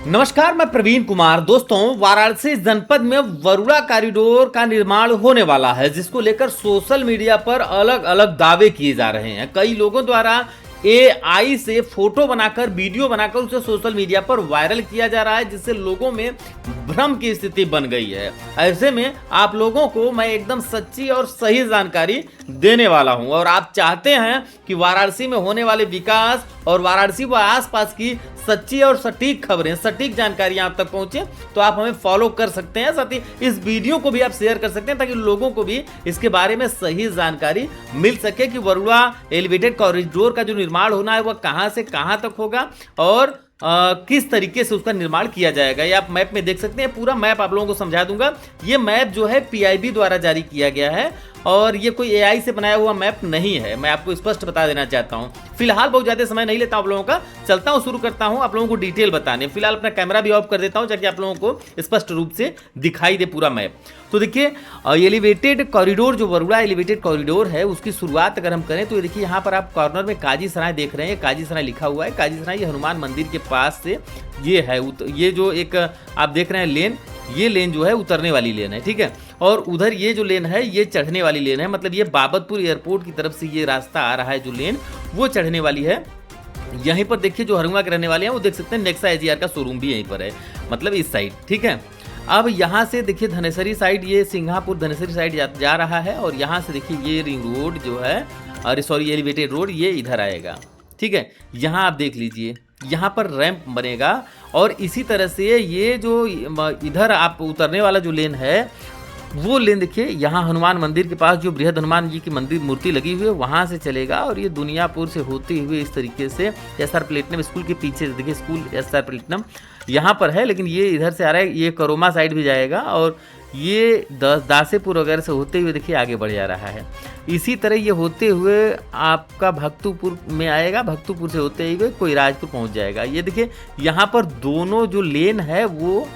नमस्कार, मैं प्रवीण कुमार। दोस्तों, वाराणसी जनपद में वरुणा कॉरिडोर का निर्माण होने वाला है, जिसको लेकर सोशल मीडिया पर अलग अलग दावे किए जा रहे हैं। कई लोगों द्वारा एआई से फोटो बनाकर, वीडियो बनाकर उसे सोशल मीडिया पर वायरल किया जा रहा है, जिससे लोगों में भ्रम की स्थिति बन गई है। ऐसे में आप लोगों को मैं एकदम सच्ची और सही जानकारी देने वाला हूं, और आप चाहते हैं कि वाराणसी में होने वाले विकास और वाराणसी व आसपास की सच्ची और सटीक खबरें, सटीक जानकारियां आप तक पहुंचे, तो आप हमें फॉलो कर सकते हैं। साथ ही इस वीडियो को भी आप शेयर कर सकते हैं, ताकि लोगों को भी इसके बारे में सही जानकारी मिल सके कि वरुणा एलिवेटेड कॉरिडोर का जो निर्माण होना है वह कहां से कहां तक होगा और किस तरीके से उसका निर्माण किया जाएगा। ये आप मैप में देख सकते हैं। पूरा मैप आप लोगों को समझा दूंगा। ये मैप जो है पीआईबी द्वारा जारी किया गया है, और ये कोई एआई से बनाया हुआ मैप नहीं है। मैं आपको स्पष्ट बता देना चाहता हूं। फिलहाल बहुत ज्यादा समय नहीं लेता आप लोगों का, चलता हूं, शुरू करता हूं आप लोगों को डिटेल बताने। फिलहाल अपना कैमरा भी ऑफ कर देता हूं, ताकि आप लोगों को स्पष्ट रूप से दिखाई दे पूरा मैप। तो देखिए, एलिवेटेड कॉरिडोर जो वरुणा एलिवेटेड कॉरिडोर है, उसकी शुरुआत अगर हम करें तो ये देखिए, यहाँ पर आप कॉर्नर में काजी सराय देख रहे हैं। काजी सराय लिखा हुआ है। काजी सराय ये हनुमान मंदिर के पास से ये है। ये जो एक आप देख रहे हैं लेन, ये लेन जो है उतरने वाली लेन है, ठीक है। और उधर ये जो लेन है ये चढ़ने वाली लेन है। मतलब ये बाबतपुर एयरपोर्ट की तरफ से ये रास्ता आ रहा है, जो लेन वो चढ़ने वाली है। यहीं पर देखिए, जो हरुआ के रहने वाले हैं वो देख सकते हैं, नेक्सा एजीआर का शोरूम भी यहीं पर है, मतलब इस साइड, ठीक है। अब यहाँ से देखिए धनेसरी साइड, ये सिंघापुर धनेसरी साइड जा रहा है, और यहाँ से देखिए ये रिंग रोड जो है, अरे सॉरी, एलिवेटेड रोड ये इधर आएगा, ठीक है। यहाँ आप देख लीजिए, यहाँ पर रैंप बनेगा, और इसी तरह से ये जो इधर आप उतरने वाला जो लेन है, वो लेन देखिए, यहाँ हनुमान मंदिर के पास जो बृहद हनुमान जी की मंदिर मूर्ति लगी हुई है, वहाँ से चलेगा, और ये दुनियापुर से होते हुए इस तरीके से एसआर प्लेटिनम स्कूल के पीछे देखिए, स्कूल एसआर प्लेटिनम यहाँ पर है, लेकिन ये इधर से आ रहा है, ये करोमा साइड भी जाएगा, और ये दासेपुर वगैरह से होते हुए देखिए आगे बढ़ जा रहा है। इसी तरह ये होते हुए आपका भक्तपुर में आएगा, भक्तपुर से होते हुए कोइराजपुर पहुँच जाएगा। ये देखिए, यहाँ पर दोनों जो लेन है वो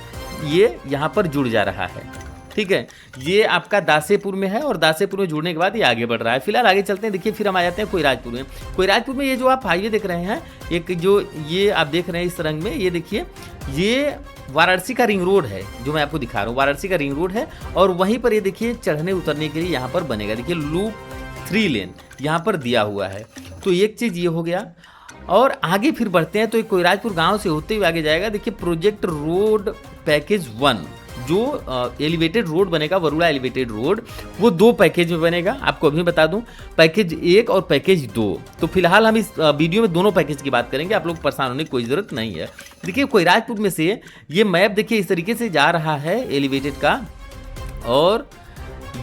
ये यहाँ पर जुड़ जा रहा है, ठीक है। ये आपका दासेपुर में है, और दासेपुर में जुड़ने के बाद ये आगे बढ़ रहा है। फिलहाल आगे चलते हैं। देखिए, फिर हम आ जाते हैं कोइराजपुर में। कोइराजपुर में ये जो आप हाईवे देख रहे हैं, एक जो ये आप देख रहे हैं इस रंग में, ये देखिए, ये वाराणसी का रिंग रोड है, जो मैं आपको दिखा रहा हूँ, वाराणसी का रिंग रोड है। और वहीं पर ये देखिए, चढ़ने उतरने के लिए यहाँ पर बनेगा, देखिए लूप 3 लेन यहाँ पर दिया हुआ है। तो एक चीज़ ये हो गया, और आगे फिर बढ़ते हैं तो कोइराजपुर गाँव से होते हुए आगे जाएगा। देखिए, प्रोजेक्ट रोड पैकेज 1 जो एलिवेटेड रोड बनेगा, वरुणा एलिवेटेड रोड, वो 2 पैकेज में बनेगा। आपको अभी बता दूं, पैकेज 1 और पैकेज 2। तो फिलहाल हम इस वीडियो में दोनों पैकेज की बात करेंगे, आप लोग परेशान होने की कोई ज़रूरत नहीं है। देखिए, कोइराजपुर में से ये मैप देखिए इस तरीके से जा रहा है एलिवेटेड का, और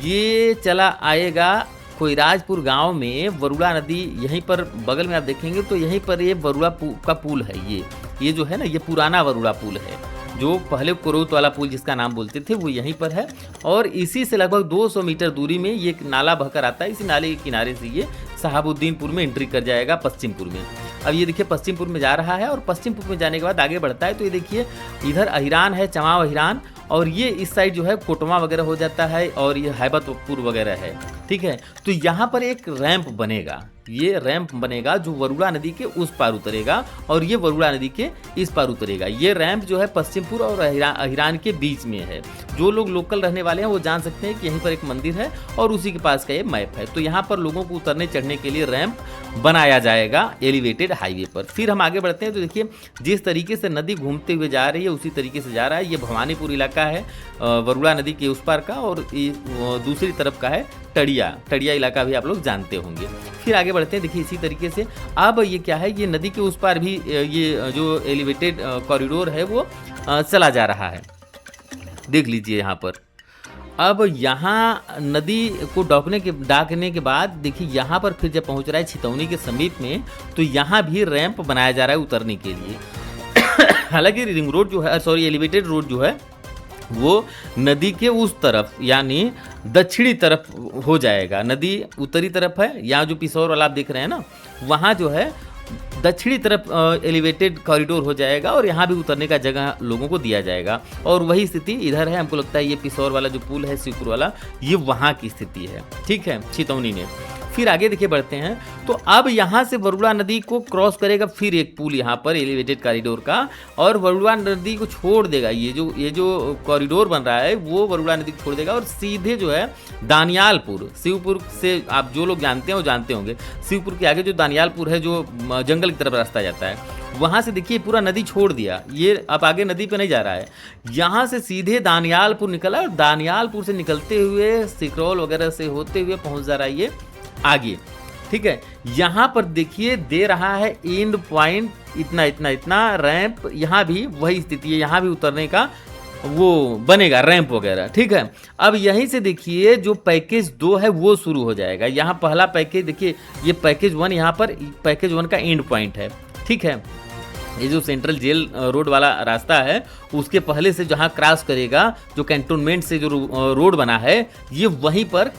ये चला आएगा कोइराजपुर गांव में। वरुणा नदी यहीं पर बगल में आप देखेंगे तो यहीं पर ये वरुणा का पुल है। ये जो है ना, ये पुराना वरुणा पुल है, जो पहले कुरोत वाला पुल जिसका नाम बोलते थे, वो यहीं पर है। और इसी से लगभग 200 मीटर दूरी में ये एक नाला बहकर आता है। इसी नाले के किनारे से ये शहाबुद्दीनपुर में एंट्री कर जाएगा, पश्चिमपुर में। अब ये देखिए, पश्चिमपुर में जा रहा है, और पश्चिमपुर में जाने के बाद आगे बढ़ता है तो ये देखिए, इधर अहिरान है, चमाव अहिरान, और ये इस साइड जो है कोटमा वगैरह हो जाता है, और ये हैबतपुर वगैरह है, ठीक है। तो यहाँ पर एक रैंप बनेगा, ये रैंप बनेगा जो वरुणा नदी के उस पार उतरेगा, और ये वरुणा नदी के इस पार उतरेगा। ये रैंप जो है पश्चिमपुर और अहिरान के बीच में है। जो लोग लोकल रहने वाले हैं वो जान सकते हैं कि यहीं पर एक मंदिर है, और उसी के पास का ये मैप है। तो यहाँ पर लोगों को उतरने चढ़ने के लिए रैंप बनाया जाएगा एलिवेटेड हाईवे पर। फिर हम आगे बढ़ते हैं तो देखिए, जिस तरीके से नदी घूमते हुए जा रही है उसी तरीके से जा रहा है। ये भवानीपुर इलाका है वरुणा नदी के उस पार का, और दूसरी तरफ का है टड़िया इलाका भी आप लोग जानते होंगे। फिर आगे बढ़ते हैं। देखिए, इसी तरीके से अब ये क्या है, ये नदी के उस पार भी ये जो एलिवेटेड कॉरिडोर है वो चला जा रहा है। देख लीजिए यहाँ पर। अब यहाँ नदी को डाकने के बाद देखिए, यहाँ पर फिर जब पहुँच रहा है छितौनी के समीप में, तो यहाँ भी रैंप बनाया जा रहा है उतरने के लिए। हालांकि रिंग रोड जो है, सॉरी, एलिवेटेड रोड जो है वो नदी के उस तरफ, यानी दक्षिणी तरफ हो जाएगा। नदी उत्तरी तरफ है, यहाँ जो पिसौर वाला आप देख रहे हैं ना, वहाँ जो है दक्षिणी तरफ एलिवेटेड कॉरिडोर हो जाएगा, और यहाँ भी उतरने का जगह लोगों को दिया जाएगा। और वही स्थिति इधर है। हमको लगता है ये पिसौर वाला जो पुल है, शिवपुर वाला, ये वहाँ की स्थिति है, ठीक है, छितौनी में। फिर आगे देखिए बढ़ते हैं, तो अब यहाँ से वरुणा नदी को क्रॉस करेगा फिर एक पुल यहाँ पर एलिवेटेड कॉरिडोर का, और वरुणा नदी को छोड़ देगा। ये जो कॉरिडोर बन रहा है वो वरुणा नदी को छोड़ देगा और सीधे जो है दानियालपुर, शिवपुर से आप जो लोग जानते हैं वो जानते होंगे, शिवपुर के आगे जो दानियालपुर है जो जंगल की तरफ रास्ता जाता है, वहाँ से देखिए पूरा नदी छोड़ दिया, ये अब आगे नदी पे नहीं जा रहा है, यहाँ से सीधे दानियालपुर निकला और दानियालपुर से निकलते हुए सिकरौल वगैरह से होते हुए पहुँच जा रहा है ये आगे। ठीक है, यहाँ पर देखिए दे रहा है एंड पॉइंट इतना इतना इतना रैंप, यहाँ भी वही स्थिति है, यहाँ भी उतरने का वो बनेगा रैंप वगैरह। ठीक है, अब यहीं से देखिए जो पैकेज 2 है वो शुरू हो जाएगा। यहाँ पहला पैकेज देखिए, ये पैकेज 1 यहाँ पर पैकेज 1 का एंड पॉइंट है। ठीक है, ये जो सेंट्रल जेल रोड वाला रास्ता है उसके पहले से जहाँ क्रॉस करेगा, जो कैंटोनमेंट से जो रोड बना है, ये वहीं पर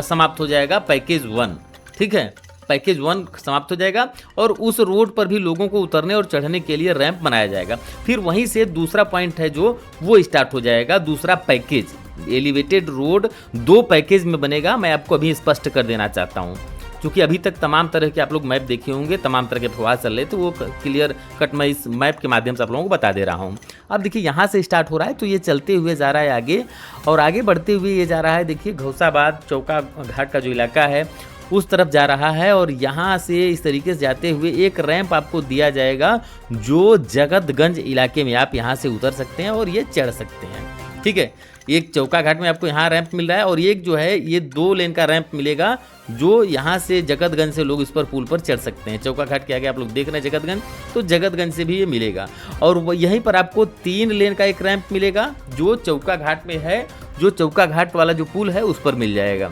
समाप्त हो जाएगा पैकेज 1। ठीक है, पैकेज 1 समाप्त हो जाएगा और उस रोड पर भी लोगों को उतरने और चढ़ने के लिए रैंप बनाया जाएगा। फिर वहीं से दूसरा पॉइंट है जो वो स्टार्ट हो जाएगा, दूसरा पैकेज एलिवेटेड रोड 2 पैकेज में बनेगा। मैं आपको अभी स्पष्ट कर देना चाहता हूँ, क्योंकि अभी तक तमाम तरह के आप लोग मैप देखे होंगे, तमाम तरह के अफवाह चल रहे, तो वो क्लियर कट मैं इस मैप के माध्यम से आप लोगों को बता दे रहा हूँ। अब देखिए यहाँ से स्टार्ट हो रहा है, तो ये चलते हुए जा रहा है आगे, और आगे बढ़ते हुए ये जा रहा है देखिए घौसाबाद चौका घाट का जो इलाका है उस तरफ जा रहा है, और यहाँ से इस तरीके से जाते हुए एक रैंप आपको दिया जाएगा जो जगतगंज इलाके में आप यहाँ से उतर सकते हैं और ये चढ़ सकते हैं। ठीक है, एक चौका घाट में आपको यहाँ रैंप मिल रहा है और एक जो है ये 2 लेन का रैंप मिलेगा जो यहाँ से जगतगंज से लोग इस पर पुल पर चढ़ सकते हैं। चौका घाट के आगे आप लोग देख रहे हैं जगतगंज, तो जगतगंज से भी ये मिलेगा, और यहीं पर आपको 3 लेन का एक रैंप मिलेगा जो चौका घाट में है, जो चौका घाट वाला जो पुल है उस पर मिल जाएगा।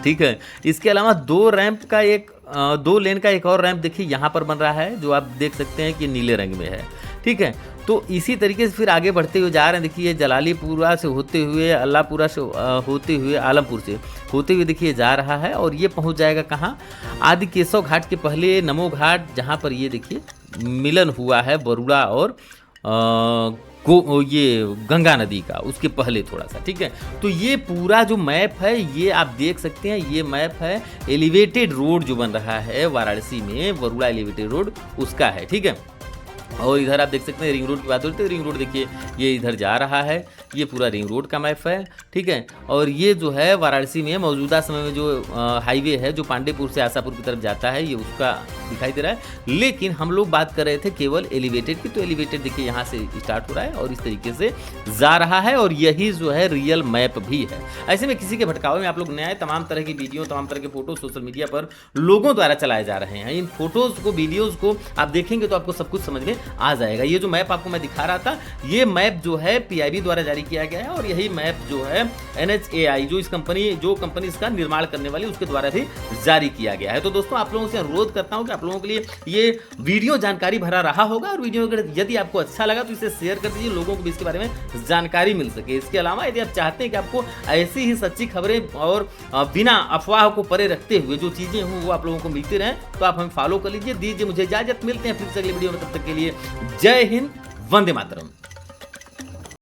ठीक है, इसके अलावा 2 लेन का एक और रैंप देखिए यहाँ पर बन रहा है, जो आप देख सकते हैं कि नीले रंग में है। ठीक है, तो इसी तरीके से फिर आगे बढ़ते हुए जा रहे हैं। देखिए ये जलालीपुरा से होते हुए अल्लाहपुरा से होते हुए आलमपुर से होते हुए देखिए जा रहा है, और ये पहुंच जाएगा कहाँ, आदि केशव घाट के पहले नमो घाट, जहाँ पर ये देखिए मिलन हुआ है वरुणा और ये गंगा नदी का, उसके पहले थोड़ा सा। ठीक है, तो ये पूरा जो मैप है ये आप देख सकते हैं, ये मैप है एलिवेटेड रोड जो बन रहा है वाराणसी में, वरुणा एलिवेटेड रोड उसका है। ठीक है, और इधर आप देख सकते हैं रिंग रोड की बात होती है, रिंग रोड देखिए ये इधर जा रहा है, ये पूरा रिंग रोड का मैप है। ठीक है, और ये जो है वाराणसी में मौजूदा समय में जो हाईवे है जो पांडेपुर से आशापुर की तरफ जाता है, ये उसका दिखाई दे रहा है। लेकिन हम लोग बात कर रहे थे केवल एलिवेटेड की, तो एलिवेटेड देखिए यहाँ से स्टार्ट हो रहा है और इस तरीके से जा रहा है, और यही जो है रियल मैप भी है। ऐसे में किसी के भटकावे में आप लोग नए तमाम तरह की वीडियो, तमाम तरह के फोटो सोशल मीडिया पर लोगों द्वारा चलाए जा रहे हैं। इन फोटोज को, वीडियोज को आप देखेंगे तो आपको सब कुछ समझ में आ जाएगा। ये जो मैप आपको मैं दिखा रहा था, ये मैप जो है PIB द्वारा जारी किया गया है, और यही मैप जो है NHAI जो कंपनी इसका निर्माण करने वाली उसके द्वारा भी जारी किया गया है। तो दोस्तों आप लोगों से अनुरोध करता हूं कि आप लोगों के लिए ये वीडियो जानकारी भरा रहा होगा, और वीडियो यदि आपको अच्छा लगा तो इसे शेयर कर दीजिए, लोगों को भी इसके बारे में जानकारी मिल सके। इसके अलावा यदि आप चाहते हैं कि आपको ऐसी ही सच्ची खबरें और बिना अफवाह को परे रखते हुए जो चीजें हों वो आप लोगों को मिलती रहें, तो आप हमें फॉलो कर लीजिए। दीजिए मुझे इजाजत, मिलते हैं फिर से अगले वीडियो में, तब तक के लिए जय हिंद, वंदे मातरम।